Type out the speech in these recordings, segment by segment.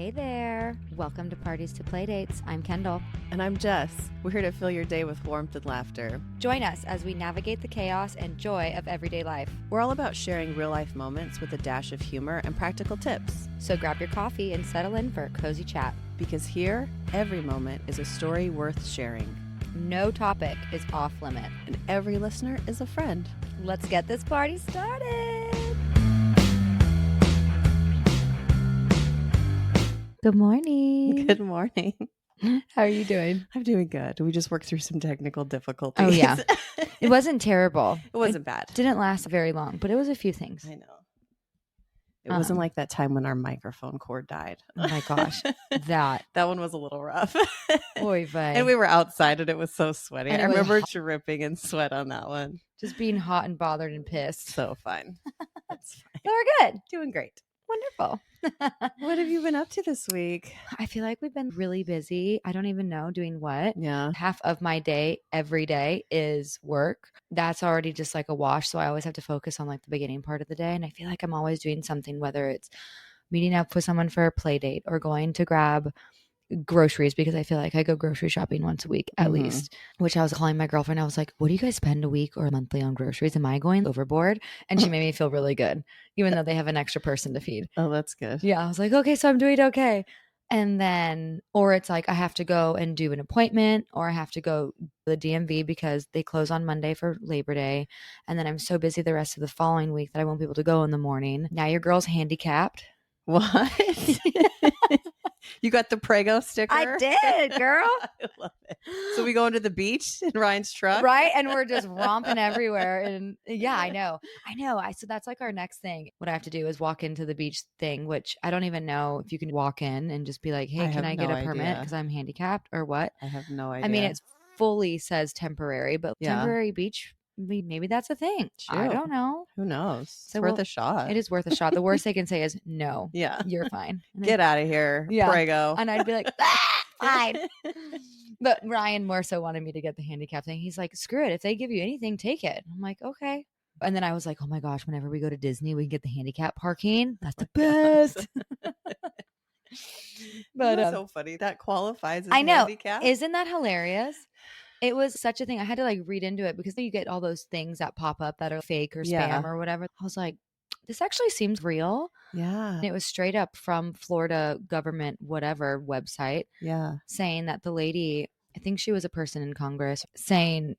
Hey there. Welcome to Parties to Playdates. I'm Kendall. And I'm Jess. We're here to fill your day with warmth and laughter. Join us as we navigate the chaos and joy of everyday life. We're all about sharing real-life moments with a dash of humor and practical tips. So grab your coffee and settle in for a cozy chat. Because here, every moment is a story worth sharing. No topic is off limit. And every listener is a friend. Let's get this party started. Good morning. Good morning. How are you doing? I'm doing good. We just worked through some technical difficulties. Oh, yeah. It wasn't terrible. It wasn't bad. Didn't last very long, but it was a few things. I know. It wasn't like that time when our microphone cord died. Oh my gosh. That one was a little rough. Oy vey. And we were outside and it was so sweaty. And I remember dripping in sweat on that one. Just being hot and bothered and pissed. So fine. That's fine. So we're good. Doing great. Wonderful. What have you been up to this week? I feel like we've been really busy. I don't even know doing what. Yeah. Half of my day every day is work. That's already just like a wash. So I always have to focus on like the beginning part of the day. And I feel like I'm always doing something, whether it's meeting up with someone for a play date or going to grab groceries, because I feel like I go grocery shopping once a week at least, which I was calling my girlfriend. I was like, what do you guys spend a week or monthly on groceries? Am I going overboard? And she made me feel really good, even though they have an extra person to feed. Oh, that's good. Yeah. I was like, okay, so I'm doing okay. And then, or it's like I have to go and do an appointment, or I have to go to the DMV because they close on Monday for Labor Day. And then I'm so busy the rest of the following week that I won't be able to go in the morning. Now your girl's handicapped. What? You got the Prego sticker? I did, girl. I love it. So we go into the beach in Ryan's truck? Right? And we're just romping everywhere. And yeah, I know. So that's like our next thing. What I have to do is walk into the beach thing, which I don't even know if you can walk in and just be like, hey, can I get a permit because I'm handicapped or what? I have no idea. I mean, it fully says temporary, but temporary beach, maybe that's a thing. True. I don't know. Who knows? So it's worth a shot. It is worth a shot. The worst they can say is no. Yeah. You're fine. Get out of here, Prego. And I'd be like, fine. But Ryan more so wanted me to get the handicap thing. He's like, screw it. If they give you anything, take it. I'm like, okay. And then I was like, oh my gosh, whenever we go to Disney, we can get the handicap parking. That's the best. But that's so funny. That qualifies as I know. handicap. Isn't that hilarious? It was such a thing. I had to like read into it because you get all those things that pop up that are fake or spam or whatever. I was like, this actually seems real. Yeah. And it was straight up from Florida government, whatever website. Yeah. Saying that the lady, I think she was a person in Congress, saying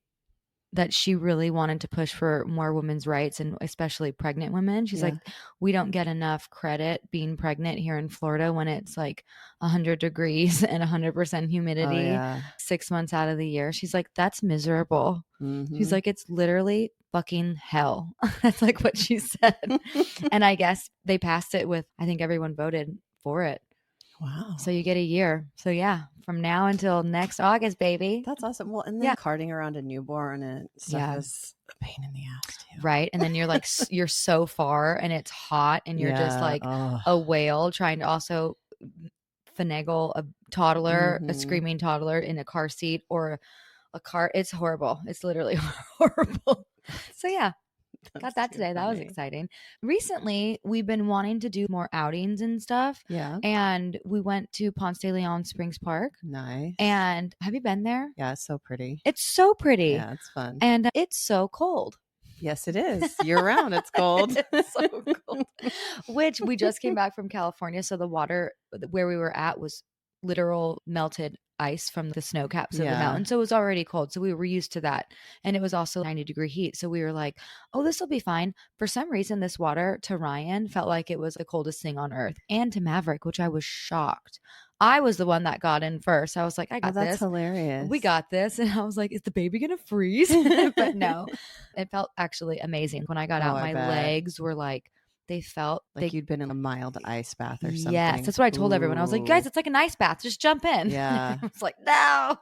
that she really wanted to push for more women's rights and especially pregnant women. She's like, we don't get enough credit being pregnant here in Florida when it's like 100 degrees and 100% humidity 6 months out of the year. She's like, that's miserable. Mm-hmm. She's like, it's literally fucking hell. That's like what she said. And I guess they passed it with, I think everyone voted for it. Wow. So you get a year. So yeah, from now until next August, baby. That's awesome. Well, and then carting around a newborn and stuff is a pain in the ass too. Right. And then you're like, you're so far and it's hot and you're just like a whale trying to also finagle a toddler, a screaming toddler in a car seat or a car. It's horrible. It's literally horrible. So yeah. Got that today. That was exciting. Recently, we've been wanting to do more outings and stuff. Yeah. And we went to Ponce de Leon Springs Park. Nice. And have you been there? Yeah, it's so pretty. It's so pretty. Yeah, it's fun. And it's so cold. Yes, it is. Year round, it's cold. It's so cold. Which we just came back from California. So the water where we were at was literal melted ice from the snow caps of the mountain. So it was already cold. So we were used to that. And it was also 90-degree heat. So we were like, oh, this will be fine. For some reason, this water to Ryan felt like it was the coldest thing on earth. And to Maverick, which I was shocked. I was the one that got in first. I was like, I got this. That's hilarious. We got this. And I was like, is the baby going to freeze? But no, it felt actually amazing. When I got out, my legs were like, they felt like you'd been in a mild ice bath or something. Yes, that's what I told everyone. I was like, guys, it's like an ice bath. Just jump in. Yeah. I was like, no.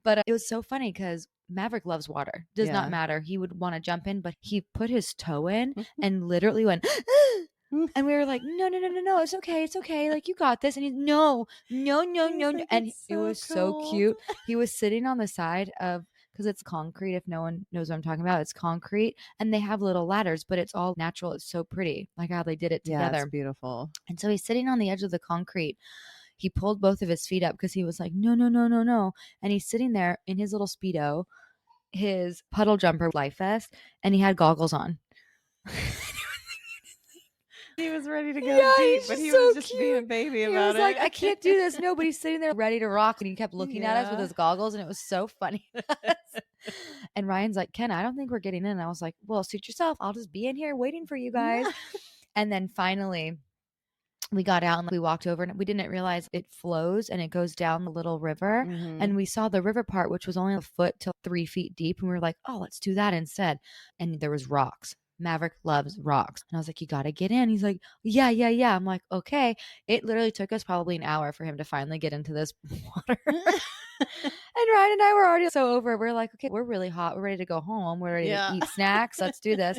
But it was so funny because Maverick loves water. Does not matter. He would want to jump in, but he put his toe in and literally went, and we were like, no, it's okay. Like, you got this. And he's no. Like, And it was so cute. He was sitting on the side of because it's concrete. If no one knows what I'm talking about, it's concrete, and they have little ladders, but it's all natural. It's so pretty, like how they did it together. Yeah, it's beautiful. And so he's sitting on the edge of the concrete. He pulled both of his feet up because he was like, no, no, no, no, no. And he's sitting there in his little Speedo, his puddle jumper life vest, and he had goggles on. He was ready to go deep, but he was just being a baby about it. He was like, I can't do this. No, but he's sitting there ready to rock. And he kept looking at us with his goggles, and it was so funny. And Ryan's like, Ken, I don't think we're getting in. And I was like, well, suit yourself. I'll just be in here waiting for you guys. And then finally we got out and we walked over, and we didn't realize it flows and it goes down the little river. And we saw the river part, which was only a foot to 3 feet deep. And we were like, oh, let's do that instead. And there was rocks. Maverick loves rocks. And I was like, you got to get in. He's like, yeah. I'm like, okay. It literally took us probably an hour for him to finally get into this water. And Ryan and I were already so over it. We're like, okay, we're really hot. We're ready to go home. We're ready to eat snacks. Let's do this.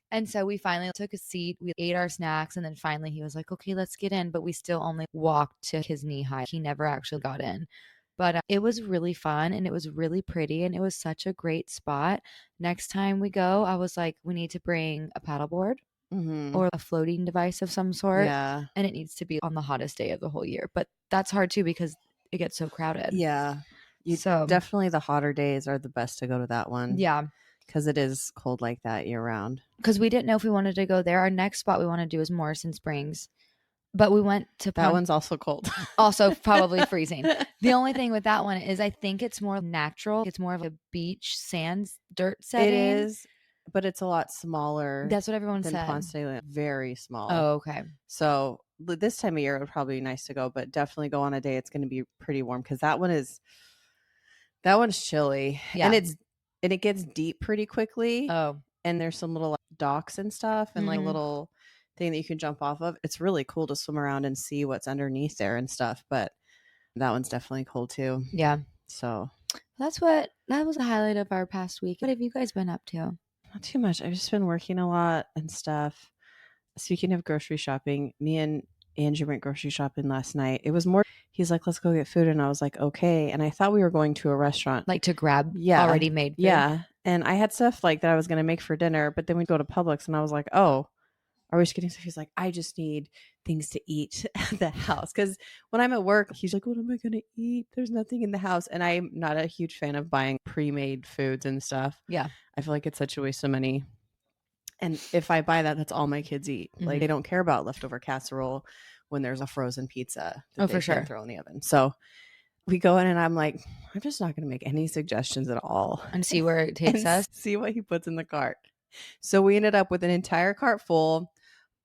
And so we finally took a seat. We ate our snacks. And then finally he was like, okay, let's get in. But we still only walked to his knee high. He never actually got in. But it was really fun, and it was really pretty, and it was such a great spot. Next time we go, I was like, we need to bring a paddleboard or a floating device of some sort. Yeah. And it needs to be on the hottest day of the whole year. But that's hard too because it gets so crowded. Yeah. So definitely the hotter days are the best to go to that one. Yeah. Because it is cold like that year round. Because we didn't know if we wanted to go there. Our next spot we want to do is Morrison Springs. But we went to that one's also cold. Also probably freezing. The only thing with that one is I think it's more natural. It's more of a beach, sands, dirt setting. It is, but it's a lot smaller. That's what everyone said. Ponce de Leon. Very small. Oh, okay. So this time of year it would probably be nice to go, but definitely go on a day it's going to be pretty warm because that one's chilly. Yeah. And it gets deep pretty quickly. Oh. And there's some little docks and stuff and like little thing that you can jump off of. It's really cool to swim around and see what's underneath there and stuff, but that one's definitely cool too. Yeah. So that was the highlight of our past week. What have you guys been up to? Not too much. I've just been working a lot and stuff. Speaking of grocery shopping, me and Andrew went grocery shopping last night. It was more, he's like, let's go get food. And I was like, okay. And I thought we were going to a restaurant. Like to grab already made food. Yeah. And I had stuff like that I was going to make for dinner, but then we go to Publix and I was like, oh, are we just getting stuff? He's like, I just need things to eat at the house. Because when I'm at work, he's like, what am I going to eat? There's nothing in the house. And I'm not a huge fan of buying pre-made foods and stuff. Yeah. I feel like it's such a waste of money. And if I buy that, that's all my kids eat. Like they don't care about leftover casserole when there's a frozen pizza that they can throw in the oven. So we go in and I'm like, I'm just not going to make any suggestions at all. And see where it takes us. See what he puts in the cart. So we ended up with an entire cart full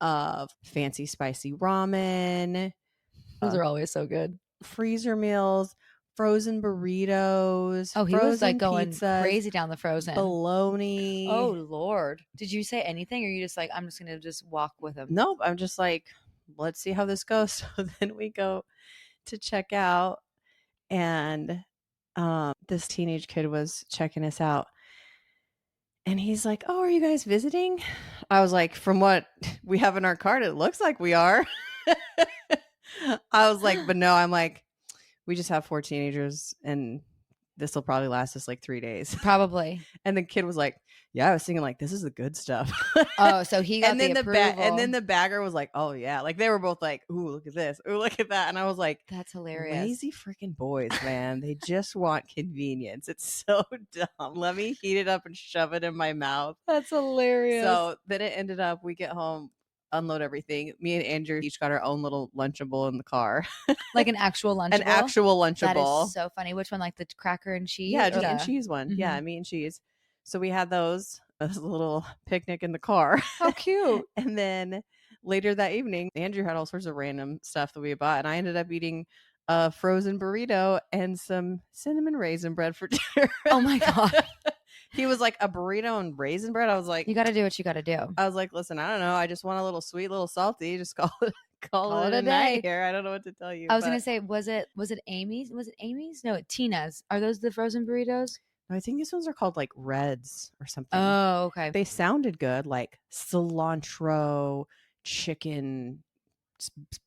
of fancy spicy ramen. Those are always so good. Freezer meals, frozen burritos. Oh, he was like going crazy down the frozen. Bologna. Oh, Lord. Did you say anything or are you just like, I'm just going to just walk with him? Nope. I'm just like, let's see how this goes. So then we go to check out and this teenage kid was checking us out. And he's like, oh, are you guys visiting? I was like, from what we have in our cart, it looks like we are. I was like, but no, I'm like, we just have 4 teenagers and this will probably last us like 3 days. Probably. And the kid was like, yeah, I was thinking like, this is the good stuff. Oh, so he got and then the approval. And then the bagger was like, oh yeah. Like they were both like, ooh, look at this. Ooh, look at that. And I was like, that's hilarious. Lazy freaking boys, man. They just want convenience. It's so dumb. Let me heat it up and shove it in my mouth. That's hilarious. So then it ended up, we get home, unload everything. Me and Andrew each got our own little Lunchable in the car. Like an actual Lunchable? An actual Lunchable. That is so funny. Which one? Like the cracker and cheese? Yeah, meat and cheese one. Mm-hmm. Yeah, meat and cheese. So we had those, a little picnic in the car. How cute. And then later that evening, Andrew had all sorts of random stuff that we bought. And I ended up eating a frozen burrito and some cinnamon raisin bread for dinner. Oh my God. He was like, a burrito and raisin bread? I was like, you got to do what you got to do. I was like, listen, I don't know. I just want a little sweet, little salty. Just call it a night here. I don't know what to tell you. I was going to say, was it Amy's? Was it Amy's? No, Tina's. Are those the frozen burritos? No, I think these ones are called like Reds or something. Oh, okay. They sounded good, like cilantro, chicken,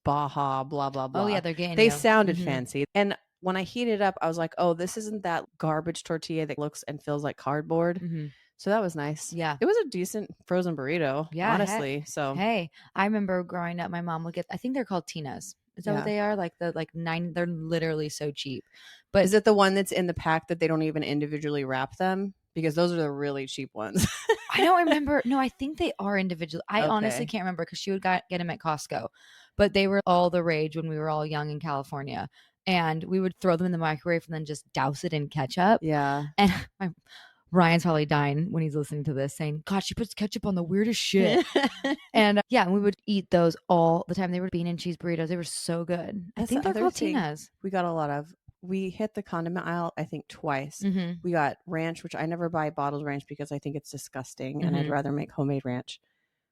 Baja, blah, blah, blah. Oh, yeah, they're getting They sounded fancy. And When I heated it up, I was like, oh, this isn't that garbage tortilla that looks and feels like cardboard. Mm-hmm. So that was nice. Yeah. It was a decent frozen burrito, honestly. Hey, I remember growing up, my mom would get, I think they're called Tina's. Is that what they are? Like the 9, they're literally so cheap. But is it the one that's in the pack that they don't even individually wrap them? Because those are the really cheap ones. I don't remember. No, I think they are individual. I honestly can't remember because she would get them at Costco. But they were all the rage when we were all young in California. And we would throw them in the microwave and then just douse it in ketchup. Yeah. And Ryan's probably dying when he's listening to this saying, God, she puts ketchup on the weirdest shit. And we would eat those all the time. They were bean and cheese burritos. They were so good. I think they're called Tina's. We got a lot of. We hit the condiment aisle, I think, twice. Mm-hmm. We got ranch, which I never buy bottled ranch because I think it's disgusting, and I'd rather make homemade ranch.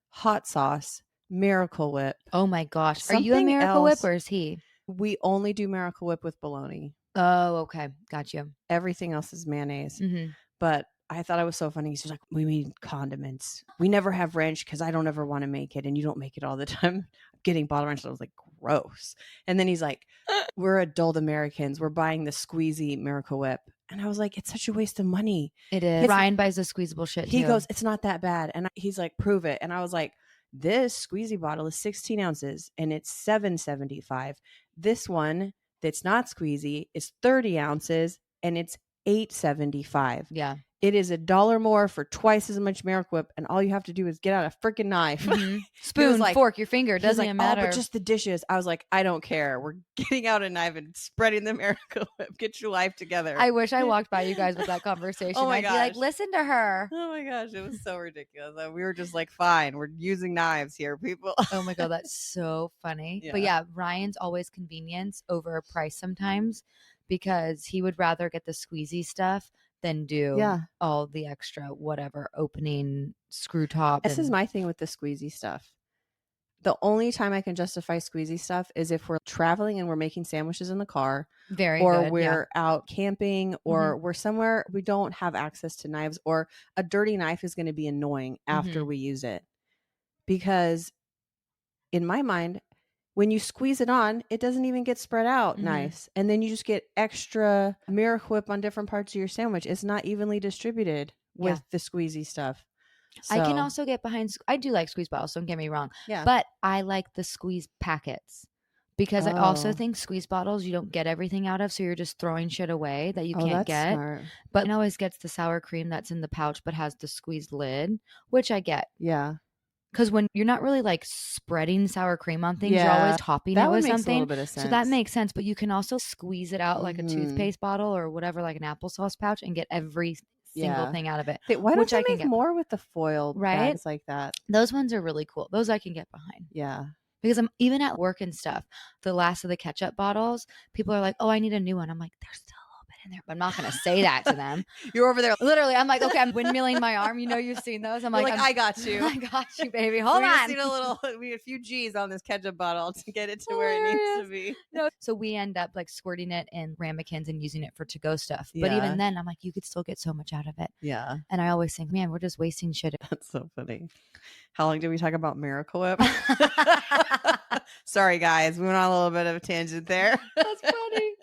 Hot sauce, Miracle Whip. Oh my gosh. Are you a Miracle Whip or is he? We only do Miracle Whip with bologna. Oh, okay. Got you. Everything else is mayonnaise. Mm-hmm. But I thought it was so funny. He's like, we need condiments. We never have ranch because I don't ever want to make it, and you don't make it all the time. Getting bottled ranch, I was like, gross. And then he's like, we're adult Americans. We're buying the squeezy Miracle Whip. And I was like, it's such a waste of money. It is. Ryan buys the squeezable shit too. He goes, it's not that bad. And he's like, prove it. And I was like, this squeezy bottle is 16 ounces and it's $7.75. This one that's not squeezy is 30 ounces and it's $8.75. Yeah. It is $1 more for twice as much Miracle Whip, and all you have to do is get out a freaking knife. Mm-hmm. Spoon, fork, your finger. It doesn't even matter. Oh, but just the dishes. I was like, I don't care. We're getting out a knife and spreading the Miracle Whip. Get your life together. I wish I walked by you guys with that conversation. Oh my I'd be like, listen to her. Oh my gosh, it was so ridiculous. We were just like, fine, we're using knives here, people. Oh my God, that's so funny. Yeah. But yeah, Ryan's always convenience over price sometimes because he would rather get the squeezy stuff than do all the extra whatever opening screw top. This is my thing with the squeezy stuff. The only time I can justify squeezy stuff is if we're traveling and we're making sandwiches in the car. We're out camping or we're somewhere we don't have access to knives, or a dirty knife is going to be annoying after we use it. Because in my mind, when you squeeze it on, it doesn't even get spread out nice. And then you just get extra Miracle Whip on different parts of your sandwich. It's not evenly distributed with the squeezy stuff. So, I can also get behind, I do like squeeze bottles, don't get me wrong. Yeah. But I like the squeeze packets because I also think squeeze bottles you don't get everything out of. So you're just throwing shit away that you can't get. Smart. But it always gets the sour cream that's in the pouch but has the squeezed lid, which I get. Yeah. Because when you're not really like spreading sour cream on things, you're always topping it with something. A little bit of sense. So that makes sense. But you can also squeeze it out like a toothpaste bottle or whatever, like an applesauce pouch, and get every single thing out of it. Why don't you make more with the foil bags like that? Those ones are really cool. Those I can get behind. Yeah. Because I'm even at work and stuff, the last of the ketchup bottles, people are like, oh, I need a new one. I'm like, there's still in there, but I'm not going to say that to them. You're over there. Literally, I'm like, okay, I'm windmilling my arm. You know, you've seen those. I'm like, I got you. I got you, baby. Hold on. We need a few G's on this ketchup bottle to get it to where it needs to be. No. So we end up like squirting it in ramekins and using it for to-go stuff. But even then, I'm like, you could still get so much out of it. Yeah. And I always think, man, we're just wasting shit. That's so funny. How long did we talk about Miracle Whip? Sorry, guys. We went on a little bit of a tangent there. That's funny.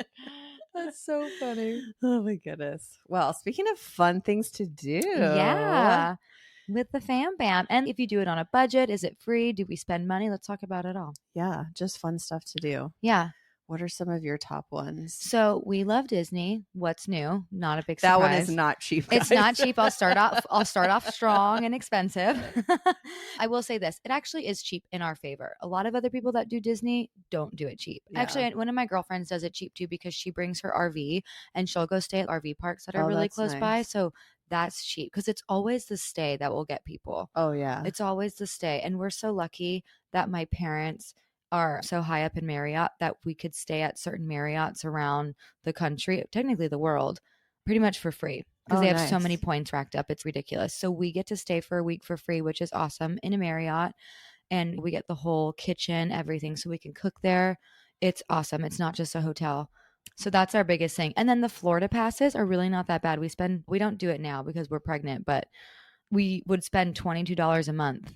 That's so funny. Oh my goodness. Well, speaking of fun things to do. Yeah. With the Fam Bam. And if you do it on a budget, is it free? Do we spend money? Let's talk about it all. Yeah. Just fun stuff to do. Yeah. What are some of your top ones? So we love Disney. What's new? Not a big surprise. That one is not cheap, guys. It's not cheap. I'll start off strong and expensive. I will say this. It actually is cheap in our favor. A lot of other people that do Disney don't do it cheap. Yeah. Actually, one of my girlfriends does it cheap too because she brings her RV and she'll go stay at RV parks that are really close by. So that's cheap because it's always the stay that will get people. Oh, yeah. It's always the stay. And we're so lucky that my parents are so high up in Marriott that we could stay at certain Marriotts around the country, technically the world, pretty much for free because they have so many points racked up. It's ridiculous. So we get to stay for a week for free, which is awesome, in a Marriott, and we get the whole kitchen, everything, so we can cook there. It's awesome. It's not just a hotel. So that's our biggest thing. And then the Florida passes are really not that bad. We don't do it now because we're pregnant, but we would spend $22 a month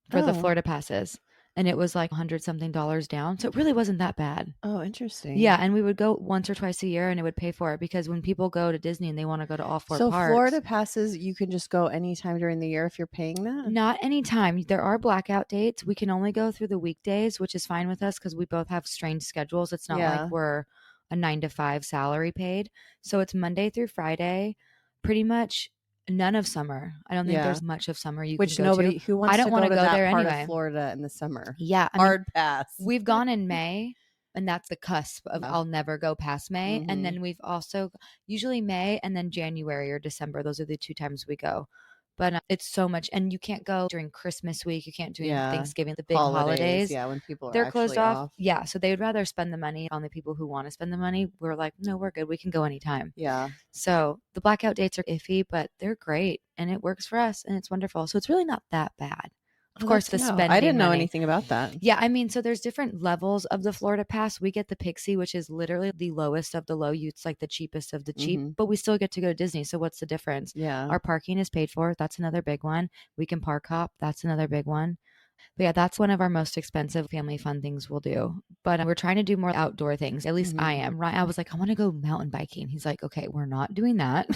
for the Florida passes. and it was like $100-something down. So it really wasn't that bad. Oh, interesting. Yeah, and we would go once or twice a year, and it would pay for it because when people go to Disney and they want to go to all 4 So parks. Florida passes, you can just go anytime during the year if you're paying that? Not anytime. There are blackout dates. We can only go through the weekdays, which is fine with us because we both have strange schedules. It's not like we're a 9-to-5 salary paid. So it's Monday through Friday, pretty much none of summer. I don't think there's much of summer you Which can go nobody to. who wants I don't to want go to to go that there part anyway. of Florida in the summer. Yeah. Hard pass. We've gone in May, and that's the cusp of I'll never go past May. And then we've also usually May and then January or December. Those are the 2 times we go. But it's so much, and you can't go during Christmas week. You can't do Thanksgiving, the big holidays. Yeah, when people are they're closed actually off. Yeah, so they would rather spend the money on the people who want to spend the money. We're like, no, we're good. We can go anytime. Yeah. So the blackout dates are iffy, but they're great, and it works for us, and it's wonderful. So it's really not that bad. Of course, the spending I didn't know money. anything about that. Yeah, I mean, so there's different levels of the Florida Pass. We get the Pixie, which is literally the lowest of the low. It's like the cheapest of the cheap, but we still get to go to Disney. So what's the difference? Yeah. Our parking is paid for. That's another big one. We can park hop. That's another big one. But yeah, that's one of our most expensive family fun things we'll do. But we're trying to do more outdoor things. At least I am. Right? I was like, I want to go mountain biking. He's like, okay, we're not doing that.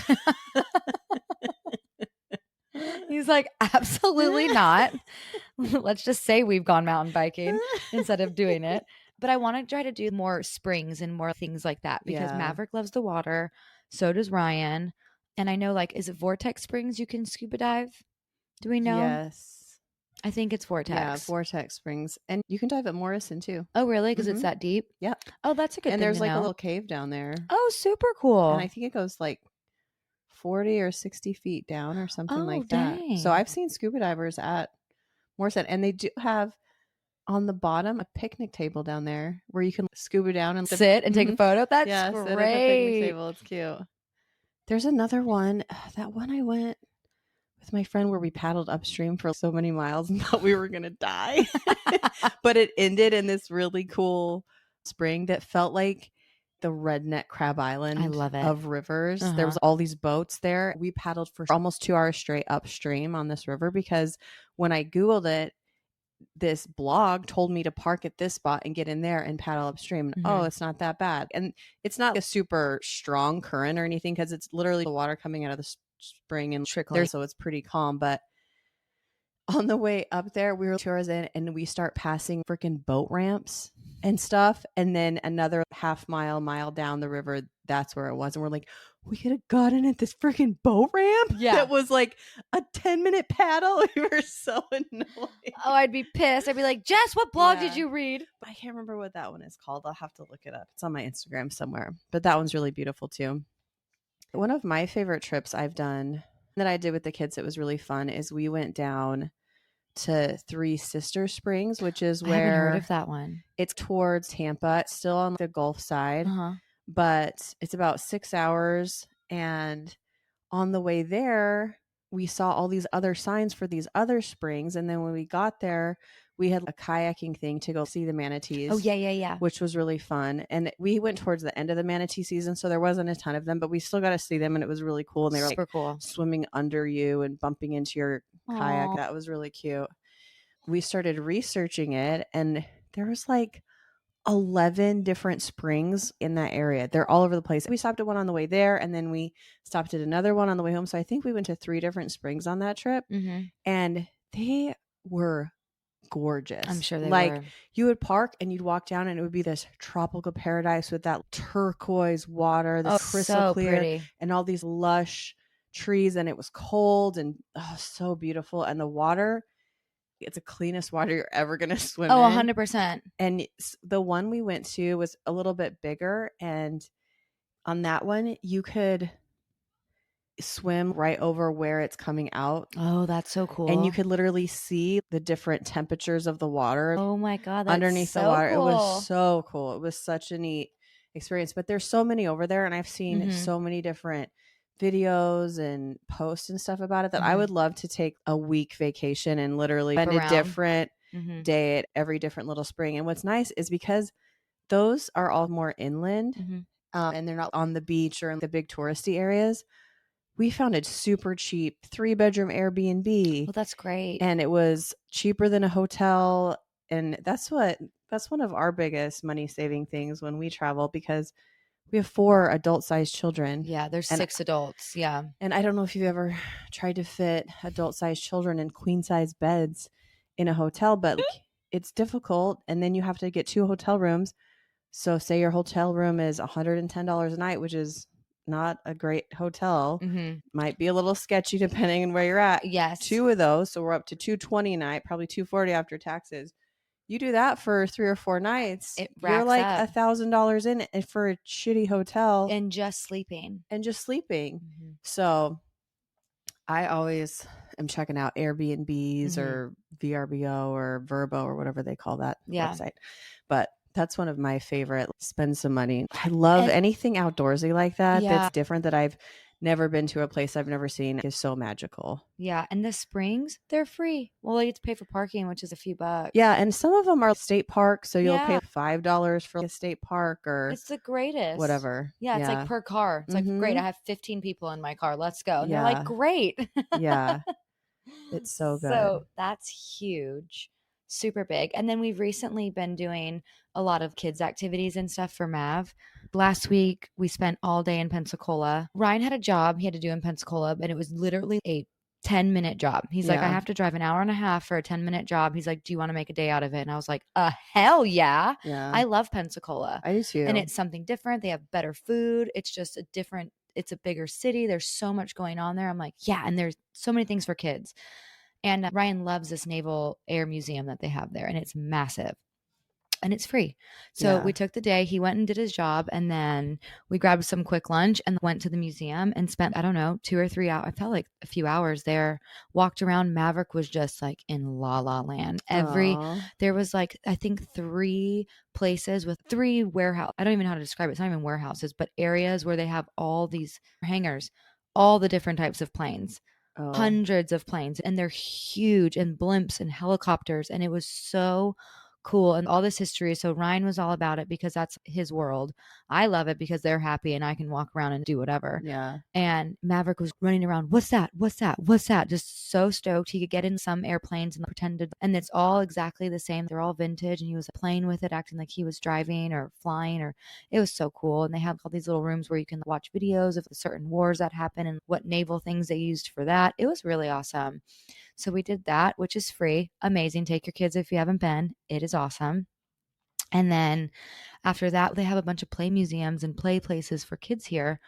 He's like, absolutely not. Let's just say we've gone mountain biking instead of doing it. But I want to try to do more springs and more things like that because Maverick loves the water. So does Ryan. And I know, like, is it Vortex Springs you can scuba dive? Do we know? Yes. I think it's Vortex. Yeah, Vortex Springs. And you can dive at Morrison too. Oh, really? Because it's that deep? Yep. Oh, that's a good thing. And there's to like know. a little cave down there. Oh, super cool. And I think it goes like 40 or 60 feet down or something like that. Dang. So I've seen scuba divers at Morrison, and they do have on the bottom a picnic table down there where you can scuba down and sit and take a photo. That's great. Sit at the picnic table. It's cute. There's another one. That one I went with my friend where we paddled upstream for so many miles and thought we were gonna die. But it ended in this really cool spring that felt like the redneck Crab Island I love it. of rivers. There was all these boats there. We paddled for almost 2 hours straight upstream on this river because when I Googled it, this blog told me to park at this spot and get in there and paddle upstream. Oh, it's not that bad. And it's not a super strong current or anything because it's literally the water coming out of the spring and trickling. So it's pretty calm. But on the way up there, we were 2 hours in and we start passing freaking boat ramps and stuff. And then another mile down the river, that's where it was. And we're like, we could have gotten at this freaking boat ramp. Yeah. That was like a 10-minute paddle. We were so annoyed. Oh, I'd be pissed. I'd be like, Jess, what blog did you read? I can't remember what that one is called. I'll have to look it up. It's on my Instagram somewhere. But that one's really beautiful too. One of my favorite trips I've done that I did with the kids, it was really fun, is we went down to Three Sister Springs, which is where I haven't heard of that one. It's towards Tampa. It's still on the Gulf side, but it's about 6 hours. And on the way there, we saw all these other signs for these other springs. And then when we got there, we had a kayaking thing to go see the manatees. Oh, yeah. Which was really fun. And we went towards the end of the manatee season, so there wasn't a ton of them, but we still got to see them, and it was really cool. And they were super cool, swimming under you and bumping into your kayak. That was really cute. We started researching it, and there was like 11 different springs in that area. They're all over the place. We stopped at one on the way there, and then we stopped at another one on the way home. So I think we went to 3 different springs on that trip, and they were gorgeous. I'm sure they were. You would park and you'd walk down and it would be this tropical paradise with that turquoise water, this crystal clear, pretty, and all these lush trees, and it was cold and so beautiful. And the water, it's the cleanest water you're ever going to swim in. 100%. And the one we went to was a little bit bigger, and on that one you could swim right over where it's coming out. Oh, that's so cool. And you could literally see the different temperatures of the water. Oh my God, that's underneath so the water. Cool. It was so cool. It was such a neat experience. But there's so many over there, and I've seen so many different videos and posts and stuff about it that I would love to take a week vacation and literally spend a different day at every different little spring. And what's nice is because those are all more inland and they're not on the beach or in the big touristy areas. We found a super cheap 3-bedroom Airbnb. Well, that's great. And it was cheaper than a hotel. And that's one of our biggest money saving things when we travel, because we have 4 adult-sized children. Yeah, there's And 6 adults. Yeah. And I don't know if you've ever tried to fit adult-sized children in queen-size beds in a hotel, but like, it's difficult. And then you have to get 2 hotel rooms. So say your hotel room is $110 a night, which is not a great hotel. Mhm. Might be a little sketchy depending on where you're at. Yes. 2 of those, so we're up to $220 a night, probably $240 after taxes. You do that for 3 or 4 nights, It you're racks like up. $1,000 in it for a shitty hotel And just sleeping. Mhm. So I always am checking out Airbnbs or VRBO or Verbo or whatever they call that website. But that's one of my favorite. Spend some money. I love anything outdoorsy like that. Yeah. That's different, that I've never been to, a place I've never seen, is so magical. Yeah. And the springs, they're free. Well, you have to pay for parking, which is a few bucks. Yeah. And some of them are state parks. So you'll Yeah. pay $5 for a state park or It's the greatest. whatever. Yeah. It's like per car. It's like, great. I have 15 people in my car. Let's go. And they're like, great. Yeah. It's so good. So that's huge. Super big. And then we've recently been doing a lot of kids activities and stuff for Mav. Last week we spent all day in Pensacola. Ryan had a job he had to do in Pensacola, and it was literally a 10-minute job. He's like, I have to drive an hour and a half for a 10-minute job. He's like, do you want to make a day out of it? And I was like, hell yeah. I love Pensacola. I do too. And it's something different. They have better food. It's just it's a bigger city. There's so much going on there. I'm like, yeah. And there's so many things for kids. And Ryan loves this Naval Air Museum that they have there, and it's massive. And it's free. So we took the day. He went and did his job, and then we grabbed some quick lunch and went to the museum and spent, I don't know, 2 or 3 hours. I felt like a few hours there. Walked around. Maverick was just like in La La Land. There was like, I think 3 places with 3 warehouse. I don't even know how to describe it. It's not even warehouses, but areas where they have all these hangars, all the different types of planes. Hundreds of planes, and they're huge, and blimps and helicopters, and it was so cool, and all this history. So Ryan was all about it because that's his world. I love it because they're happy and I can walk around and do whatever. Yeah. And Maverick was running around, what's that? What's that? What's that? Just so stoked. He could get in some airplanes and pretended, and it's all exactly the same. They're all vintage, and he was playing with it, acting like he was driving or flying, or it was so cool. And they have all these little rooms where you can watch videos of certain wars that happen and what naval things they used for that. It was really awesome. So we did that, which is free. Amazing. Take your kids if you haven't been. It is awesome. And then after that, they have a bunch of play museums and play places for kids here.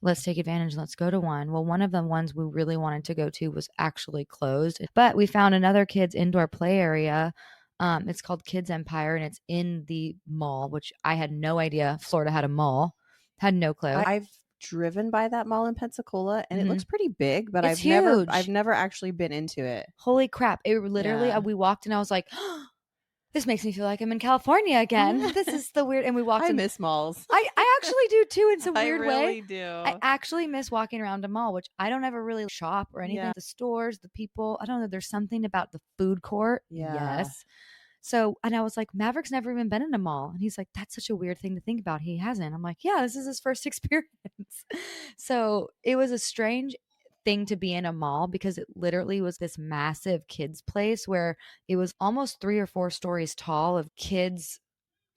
Let's take advantage. Let's go to one. Well, one of the ones we really wanted to go to was actually closed, but we found another kids indoor play area. It's called Kids Empire, and it's in the mall, which I had no idea Florida had a mall. Had no clue. I've driven by that mall in Pensacola, and it looks pretty big, but It's I've never actually been into it. Holy crap. It literally, we walked and I was like, oh, this makes me feel like I'm in California again. This is the weird. And we walked. I miss malls. I actually do too, in some weird way. I really do. I actually miss walking around a mall, which I don't ever really shop or anything. The stores, the people, I don't know. There's something about the food court. Yes. So, and I was like, Maverick's never even been in a mall. And he's like, that's such a weird thing to think about. He hasn't. I'm like, yeah, this is his first experience. So it was a strange thing to be in a mall because it literally was this massive kids place where it was almost 3 or 4 stories tall of kids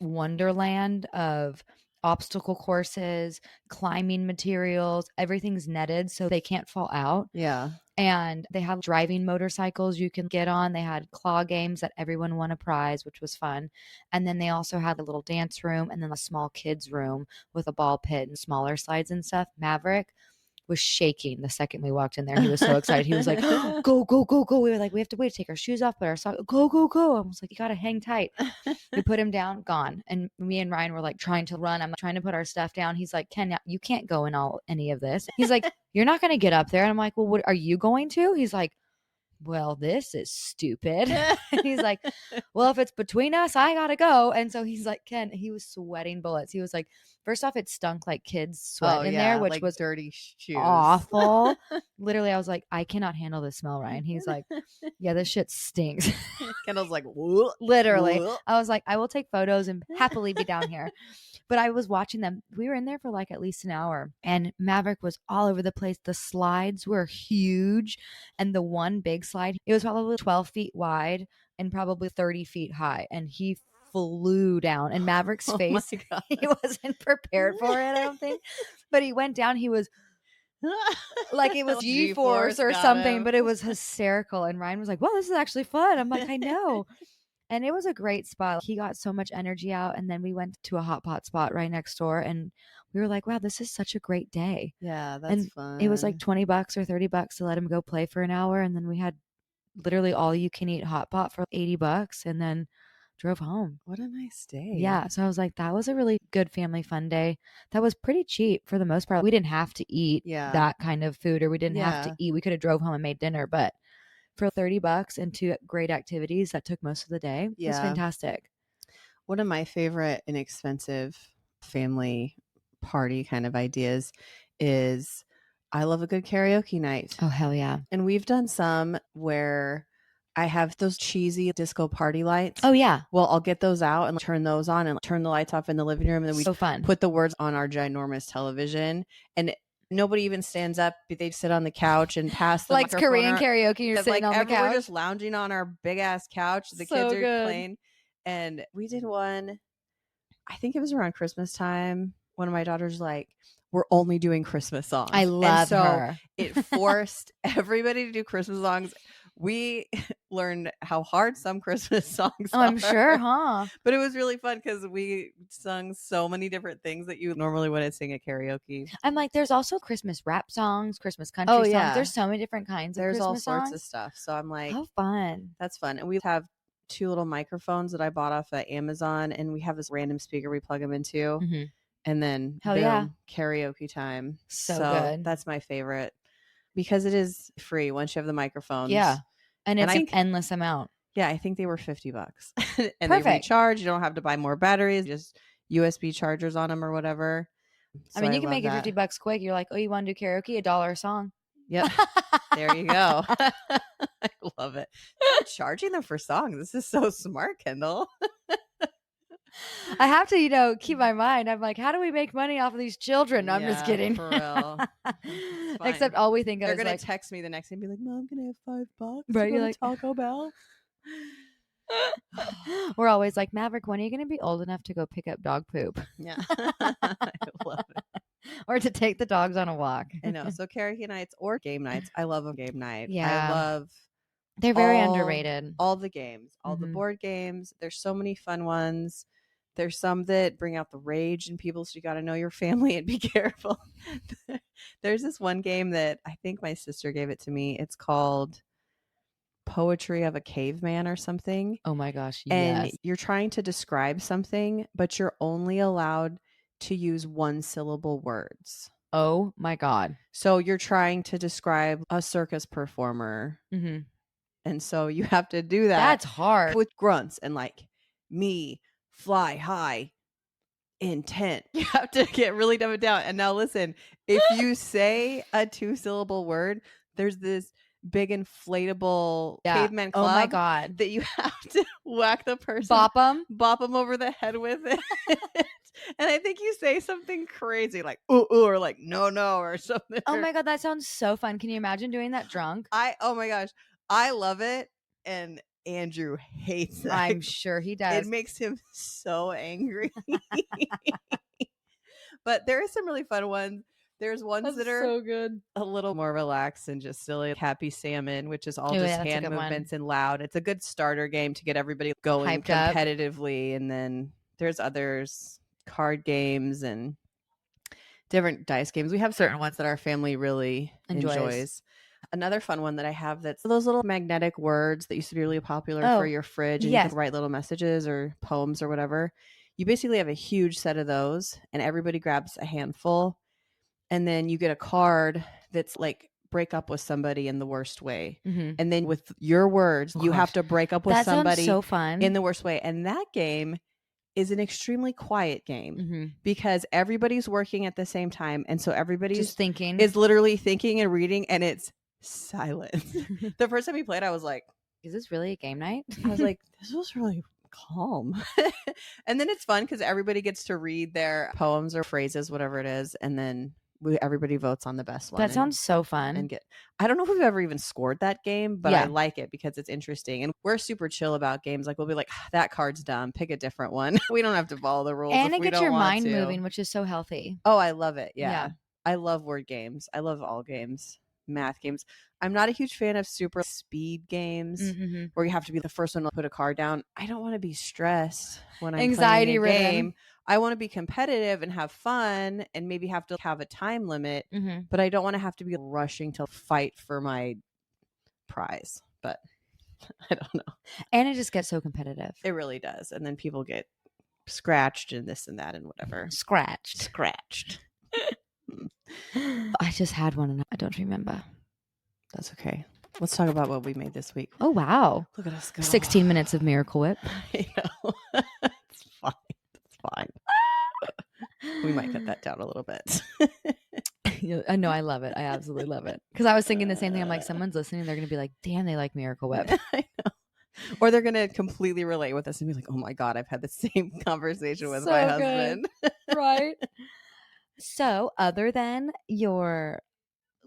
Wonderland, of obstacle courses, climbing materials, everything's netted so they can't fall out. Yeah. And they have driving motorcycles you can get on. They had claw games that everyone won a prize, which was fun. And then they also had a little dance room and then a small kids room with a ball pit and smaller slides and stuff. Maverick was shaking the second we walked in there. He was so excited. He was like, oh, go, go, go, go. We were like, we have to wait to take our shoes off, put our socks, go, go, go. I was like, you got to hang tight. We put him down, gone. And me and Ryan were like trying to run. I'm trying to put our stuff down. He's like, Ken, you can't go in any of this. He's like, you're not going to get up there. And I'm like, well, what are you going to? He's like, well, this is stupid. And he's like, well, if it's between us, I gotta go. And so he's like, Ken, he was sweating bullets. He was like, first off, it stunk like kids sweat in there, which like was dirty shoes. Awful. Literally, I was like, I cannot handle this smell, Ryan. He's like, yeah, this shit stinks. Kendall's like, literally. I was like, I will take photos and happily be down here. But I was watching them. We were in there for like at least an hour, and Maverick was all over the place. The slides were huge, and the one big slide, it was probably 12 feet wide and probably 30 feet high, and he flew down. And Maverick's face, he wasn't prepared for it, I don't think. But he went down. He was like, it was G-force or something, but it was hysterical. And Ryan was like, well, this is actually fun. I'm like, I know. And it was a great spot. He got so much energy out. And then we went to a hot pot spot right next door. And we were like, wow, this is such a great day. Yeah, that's fun. It was like $20 or $30 to let him go play for an hour. And then we had literally all you can eat hot pot for $80 and then drove home. What a nice day. Yeah. So I was like, that was a really good family fun day. That was pretty cheap for the most part. We didn't have to eat that kind of food, or we didn't have to eat. We could have drove home and made dinner, but for $30 and 2 great activities that took most of the day, it was fantastic. One of my favorite inexpensive family party kind of ideas is, I love a good karaoke night. Oh, hell yeah. And we've done some where I have those cheesy disco party lights. Oh, yeah. Well, I'll get those out and turn those on and turn the lights off in the living room. And then we put the words on our ginormous television. And nobody even stands up. They sit on the couch and pass the microphone. Korean karaoke, you're sitting on the couch. We're just lounging on our big ass couch. The kids are playing. And we did one, I think it was around Christmas time. One of my daughters like, we're only doing Christmas songs. I love her. It forced everybody to do Christmas songs. We learned how hard some Christmas songs are. I'm sure, huh? But it was really fun because we sung so many different things that you normally wouldn't sing at karaoke. I'm like, there's also Christmas rap songs, Christmas country songs. There's so many different kinds of Christmas songs. There's all sorts of stuff. So I'm like, how fun. That's fun. And we have 2 little microphones that I bought off of Amazon, and we have this random speaker we plug them into. Mm-hmm. And then karaoke time. So good. That's my favorite because it is free once you have the microphones. Yeah. And it's an endless amount. Yeah, I think they were $50. And they recharge. You don't have to buy more batteries, just USB chargers on them or whatever. So I mean, you can make it $50 quick. You're like, oh, you want to do karaoke? $1 a song. Yep. There you go. I love it. Charging them for songs. This is so smart, Kendall. I have to, keep my mind. I'm like, how do we make money off of these children? No, I'm just kidding. For real. Except all we think of is they're going to text me the next day and be like, Mom, can I have $5? Right. You're like, Taco Bell. We're always like, Maverick, when are you going to be old enough to go pick up dog poop? Yeah. I love it. Or to take the dogs on a walk. I know. So karaoke nights or game nights. I love a game night. Yeah. They're very underrated. All the games, all the board games. There's so many fun ones. There's some that bring out the rage in people, so you got to know your family and be careful. There's this one game that I think my sister gave it to me. It's called Poetry of a Caveman or something. Oh my gosh, yes. And yes. you're trying to describe something, but you're only allowed to use 1-syllable words. Oh my God. So you're trying to describe a circus performer. Mm-hmm. And so you have to do that. That's hard. With grunts and like me. Fly high, intent. You have to get really dumb it down. And now listen, if you say a 2-syllable word, there's this big inflatable caveman club. Oh my God. That you have to whack the person. Bop them over the head with it. And I think you say something crazy like, ooh, or like, no, or something. Oh my God, that sounds so fun. Can you imagine doing that drunk? Oh my gosh. I love it. And Andrew hates it. I'm sure he does. It makes him so angry. But there are some really fun ones. There's ones that are so good, a little more relaxed and just silly. Happy Salmon, which is all just hand movements and loud. It's a good starter game to get everybody going hyped competitively. Up. And then there's others, card games and different dice games. We have certain ones that our family really enjoys. Another fun one that I have, that's those little magnetic words that used to be really popular for your fridge, and you could write little messages or poems or whatever. You basically have a huge set of those, and everybody grabs a handful, and then you get a card that's like, break up with somebody in the worst way. Mm-hmm. And then with your words, you have to break up with somebody so fun. in the worst way. And that game is an extremely quiet game because everybody's working at the same time. And so everybody's just thinking, is literally thinking and reading, and it's silence. The first time we played, I was like, is this really a game night? I was like, this was really calm. And then it's fun because everybody gets to read their poems or phrases, whatever it is, and then everybody votes on the best one. That sounds so fun. And I don't know if we've ever even scored that game, but Yeah. I like it because it's interesting. And we're super chill about games. Like we'll be like, that card's dumb. Pick a different one. We don't have to follow the rules. And if it we gets don't your want mind to. moving, which is so healthy. Oh, I love it. Yeah. Yeah. I love word games. I love all games. Math games. I'm not a huge fan of super speed games where you have to be the first one to put a card down. I don't want to be stressed when I'm playing a game. I want to be competitive and have fun and maybe have to have a time limit, but I don't want to have to be rushing to fight for my prize. But I don't know. And it just gets so competitive. It really does. And then people get scratched and this and that and whatever. Scratched. I just had one and I don't remember. That's okay. Let's talk about what we made this week. Oh, wow. Look at us go. 16 minutes of Miracle Whip. I know. It's fine. It's fine. We might cut that down a little bit. I know. I love it. I absolutely love it. Because I was thinking the same thing. I'm like, someone's listening. They're going to be like, damn, they like Miracle Whip. I know. Or they're going to completely relate with us and be like, oh my God, I've had the same conversation with my husband. Right. So other than your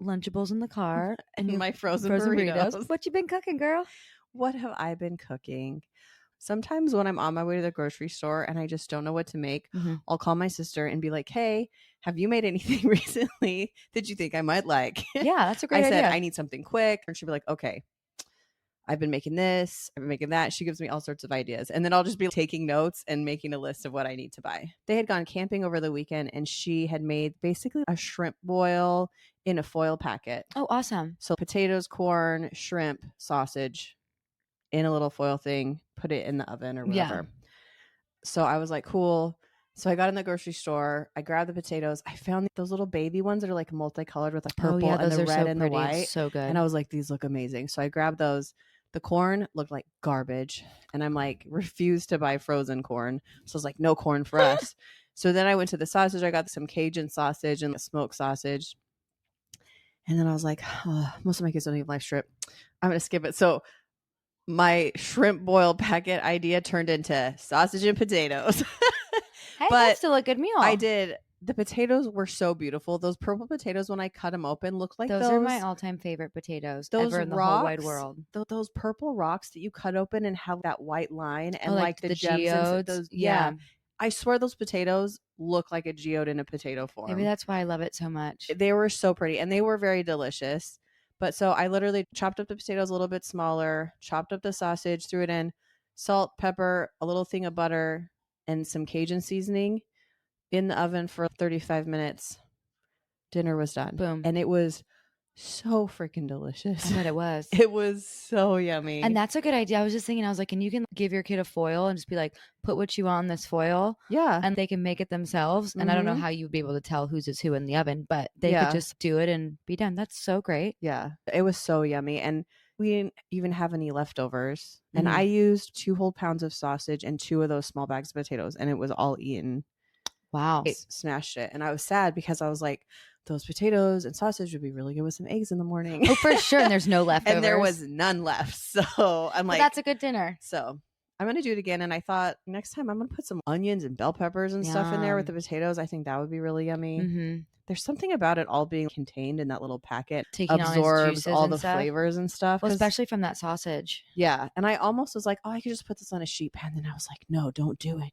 Lunchables in the car and my frozen burritos, what you been cooking, girl? What have I been cooking? Sometimes when I'm on my way to the grocery store and I just don't know what to make, I'll call my sister and be like, hey, have you made anything recently that you think I might like? Yeah, that's a great idea. I said, I need something quick. And she'll be like, okay, I've been making this, I've been making that. She gives me all sorts of ideas. And then I'll just be taking notes and making a list of what I need to buy. They had gone camping over the weekend and she had made basically a shrimp boil in a foil packet. Oh, awesome. So potatoes, corn, shrimp, sausage in a little foil thing, put it in the oven or whatever. Yeah. So I was like, cool. So I got in the grocery store. I grabbed the potatoes. I found those little baby ones that are like multicolored with the purple and the red and the white. So good. And I was like, these look amazing. So I grabbed those. The corn looked like garbage. And I'm like, refused to buy frozen corn. So I was like, no corn for us. So then I went to the sausage. I got some Cajun sausage and smoked sausage. And then I was like, oh, most of my kids don't eat live strip. I'm going to skip it. So my shrimp boil packet idea turned into sausage and potatoes. Hey, but that's still a good meal. I did. The potatoes were so beautiful. Those purple potatoes, when I cut them open, look like those are my all-time favorite potatoes ever in the whole wide world. Those purple rocks that you cut open and have that white line and like the gems. Geodes. Yeah. I swear those potatoes look like a geode in a potato form. Maybe that's why I love it so much. They were so pretty and they were very delicious. But so I literally chopped up the potatoes a little bit smaller, chopped up the sausage, threw it in, salt, pepper, a little thing of butter, and some Cajun seasoning in the oven for 35 minutes. Dinner was done. Boom. And it was so freaking delicious. I bet it was. It was so yummy. And that's a good idea. I was just thinking, I was like, and you can give your kid a foil and just be like, put what you want on this foil. Yeah. And they can make it themselves. And I don't know how you'd be able to tell whose is who in the oven, but they could just do it and be done. That's so great. Yeah. It was so yummy. And we didn't even have any leftovers. And I used 2 whole pounds of sausage and 2 of those small bags of potatoes. And it was all eaten. Wow. It smashed it. And I was sad because I was like, those potatoes and sausage would be really good with some eggs in the morning. Oh, for sure. And there's no leftovers. And there was none left. So I'm like, that's a good dinner. So I'm going to do it again. And I thought next time I'm going to put some onions and bell peppers and stuff in there with the potatoes. I think that would be really yummy. There's something about it all being contained in that little packet. Taking absorbs all the flavors and stuff. Well, especially from that sausage. Yeah. And I almost was like, oh, I could just put this on a sheet pan. Then I was like, no, don't do it.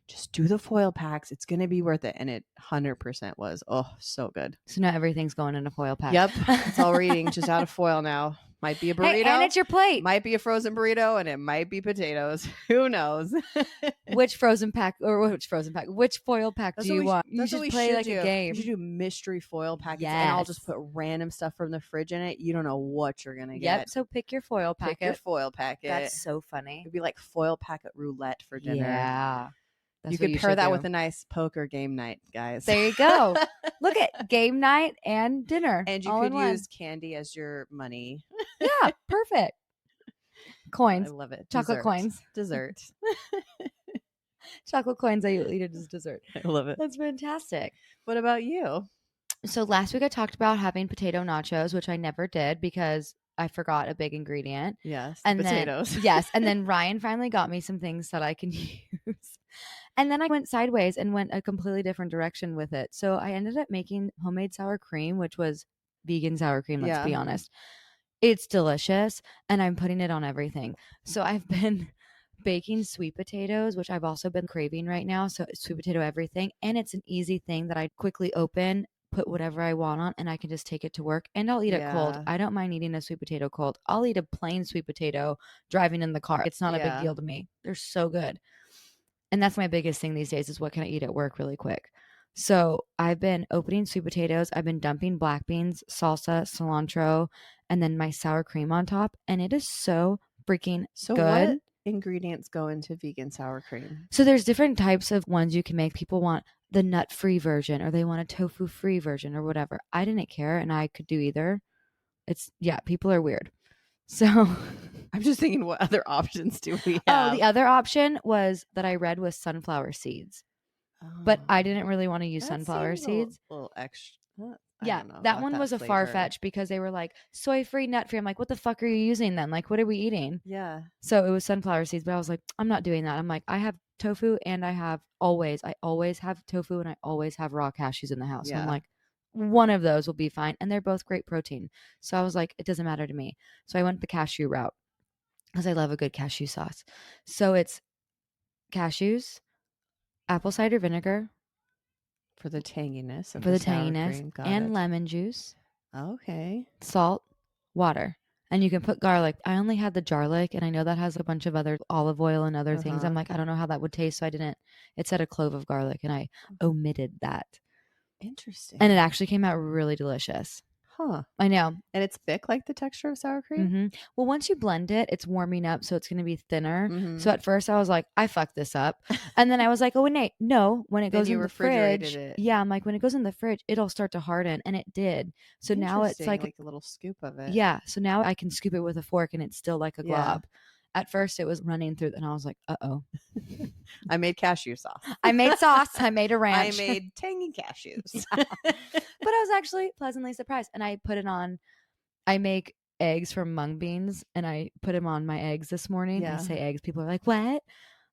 Just do the foil packs. It's going to be worth it. And it 100% was. Oh, so good. So now everything's going in a foil pack. Yep. It's all we're eating. Just out of foil now. Might be a burrito. Hey, and it's your plate. Might be a frozen burrito and it might be potatoes. Who knows? Which foil pack do you want? You should play like a game. You should do mystery foil packets and I'll just put random stuff from the fridge in it. You don't know what you're going to get. Yep. So pick your foil packet. Pick your foil packet. That's so funny. It'd be like foil packet roulette for dinner. Yeah. You could pair that with a nice poker game night, guys. There you go. Look at game night and dinner. And you could use candy as your money. Yeah, perfect. Coins. I love it. Chocolate coins. Dessert. Chocolate coins I eat it as dessert. I love it. That's fantastic. What about you? So last week I talked about having potato nachos, which I never did because I forgot a big ingredient. Yes. And potatoes. Yes. And then Ryan finally got me some things that I can use. And then I went sideways and went a completely different direction with it. So I ended up making homemade sour cream, which was vegan sour cream, let's be honest. It's delicious, and I'm putting it on everything. So I've been baking sweet potatoes, which I've also been craving right now. So sweet potato everything. And it's an easy thing that I quickly open, put whatever I want on, and I can just take it to work, and I'll eat it cold. I don't mind eating a sweet potato cold. I'll eat a plain sweet potato driving in the car. It's not a big deal to me. They're so good. And that's my biggest thing these days is what can I eat at work really quick. So I've been opening sweet potatoes. I've been dumping black beans, salsa, cilantro, and then my sour cream on top. And it is so freaking good. What ingredients go into vegan sour cream? So there's different types of ones you can make. People want the nut-free version, or they want a tofu-free version, or whatever. I didn't care, and I could do either. People are weird. So I'm just thinking, what other options do we have? Oh, the other option that I read was sunflower seeds. But I didn't really want to use sunflower seeds. A little extra. Yeah, that one was a far-fetched because they were like soy-free, nut-free. I'm like, what the fuck are you using then? Like, what are we eating? Yeah. So it was sunflower seeds, but I was like, I'm not doing that. I'm like, I have tofu, and I always have tofu, and I always have raw cashews in the house. Yeah. So I'm like, one of those will be fine. And they're both great protein. So I was like, it doesn't matter to me. So I went the cashew route because I love a good cashew sauce. So it's cashews, apple cider vinegar for the tanginess and lemon juice. Okay. Salt, water. And you can put garlic. I only had the garlic, and I know that has a bunch of other olive oil and other things. I'm like, I don't know how that would taste, so I didn't. It said a clove of garlic, and I omitted that. Interesting. And it actually came out really delicious. Huh. I know. And it's thick like the texture of sour cream? Mm-hmm. Well, once you blend it, it's warming up, so it's going to be thinner. Mm-hmm. So at first I was like, I fucked this up. And then I was like, oh, wait, no. When it goes in the fridge, I'm like, when it goes in the fridge, it'll start to harden. And it did. So now it's like a little scoop of it. Yeah. So now I can scoop it with a fork, and it's still like a glob. At first it was running through, and I was like, uh-oh. I made cashew sauce. I made sauce. I made a ranch. I made tangy cashews. But I was actually pleasantly surprised. And I put it on. I make eggs from mung beans, and I put them on my eggs this morning. Yeah. I say eggs. People are like, what?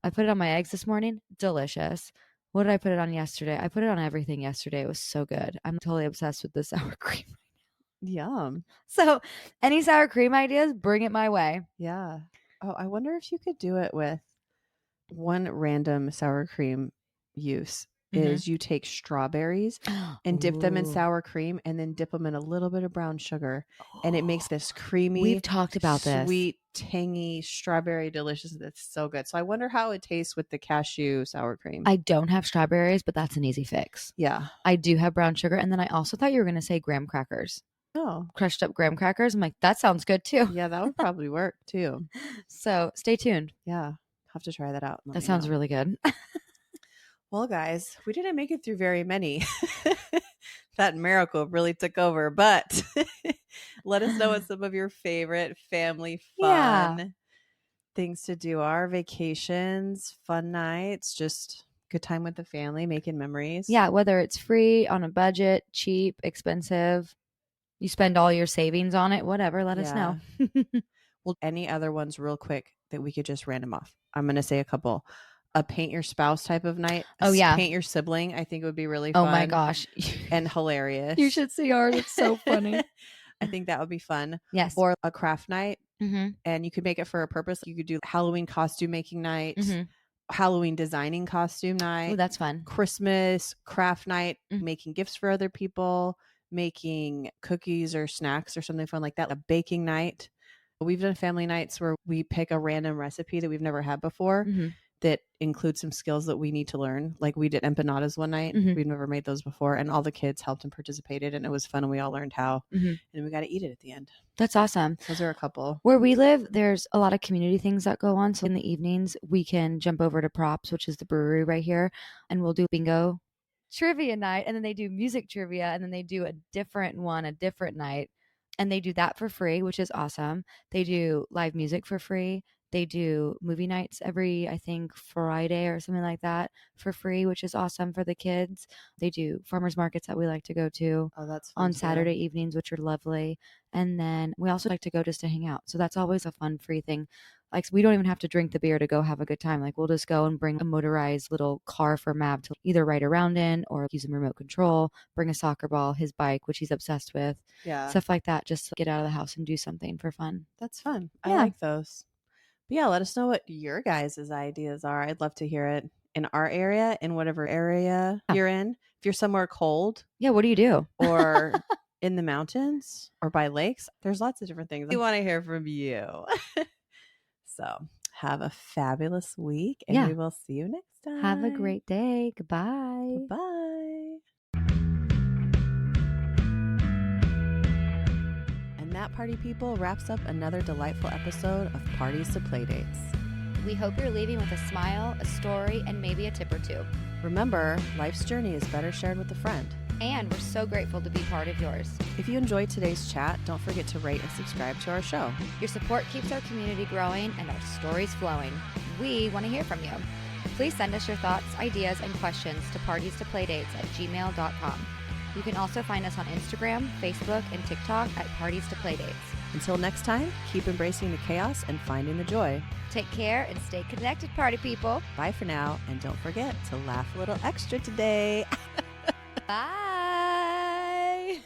I put it on my eggs this morning. Delicious. What did I put it on yesterday? I put it on everything yesterday. It was so good. I'm totally obsessed with the sour cream right now. Yum. So any sour cream ideas, bring it my way. Yeah. Oh, I wonder if you could do it with one random sour cream use. Is you take strawberries and dip them in sour cream, and then dip them in a little bit of brown sugar, and it makes this creamy, we've talked about this, sweet, tangy strawberry delicious. That's so good. So I wonder how it tastes with the cashew sour cream. I don't have strawberries, but that's an easy fix. Yeah. I do have brown sugar, and then I also thought you were going to say graham crackers. Oh. Crushed up graham crackers. I'm like, that sounds good too. Yeah, that would probably work too. So stay tuned. Yeah. Have to try that out. That sounds really good. Well, guys, we didn't make it through very many. That miracle really took over, but let us know what some of your favorite family fun things to do are. Vacations, fun nights, just good time with the family, making memories. Yeah, whether it's free, on a budget, cheap, expensive, you spend all your savings on it, whatever, let us know. Well, any other ones real quick that we could just random off? I'm going to say a couple. A paint your spouse type of night. Oh, yeah. Paint your sibling. I think it would be really fun. Oh, my gosh. And hilarious. You should see ours. It's so funny. I think that would be fun. Yes. Or a craft night. Mm-hmm. And you could make it for a purpose. You could do Halloween costume making night, Halloween designing costume night. Oh, that's fun. Christmas craft night, making gifts for other people, making cookies or snacks or something fun like that. A baking night. We've done family nights where we pick a random recipe that we've never had before. That includes some skills that we need to learn. Like we did empanadas one night. We've never made those before. And all the kids helped and participated, and it was fun, and we all learned how. And we got to eat it at the end. That's awesome. Those are a couple. Where we live, there's a lot of community things that go on. So in the evenings, we can jump over to Props, which is the brewery right here, and we'll do bingo trivia night. And then they do music trivia, and then they do a different night. And they do that for free, which is awesome. They do live music for free. They do movie nights every, I think, Friday or something like that for free, which is awesome for the kids. They do farmers markets that we like to go to that's on Saturday evenings, which are lovely. And then we also like to go just to hang out. So that's always a fun free thing. Like, we don't even have to drink the beer to go have a good time. Like, we'll just go and bring a motorized little car for Mav to either ride around in or use a remote control, bring a soccer ball, his bike, which he's obsessed with. Stuff like that. Just to get out of the house and do something for fun. That's fun. I like those. But yeah, let us know what your guys' ideas are. I'd love to hear it in our area, in whatever area you're in. If you're somewhere cold. Yeah, what do you do? Or in the mountains or by lakes. There's lots of different things. We want to hear from you. So have a fabulous week, and we will see you next time. Have a great day. Goodbye. Bye. And that, party people, wraps up another delightful episode of Parties to Playdates. We hope you're leaving with a smile, a story, and maybe a tip or two. Remember, life's journey is better shared with a friend. And we're so grateful to be part of yours. If you enjoyed today's chat, don't forget to rate and subscribe to our show. Your support keeps our community growing and our stories flowing. We want to hear from you. Please send us your thoughts, ideas, and questions to partiestoplaydates@gmail.com. You can also find us on Instagram, Facebook, and TikTok at Parties to Playdates. Until next time, keep embracing the chaos and finding the joy. Take care and stay connected, party people. Bye for now, and don't forget to laugh a little extra today. Bye.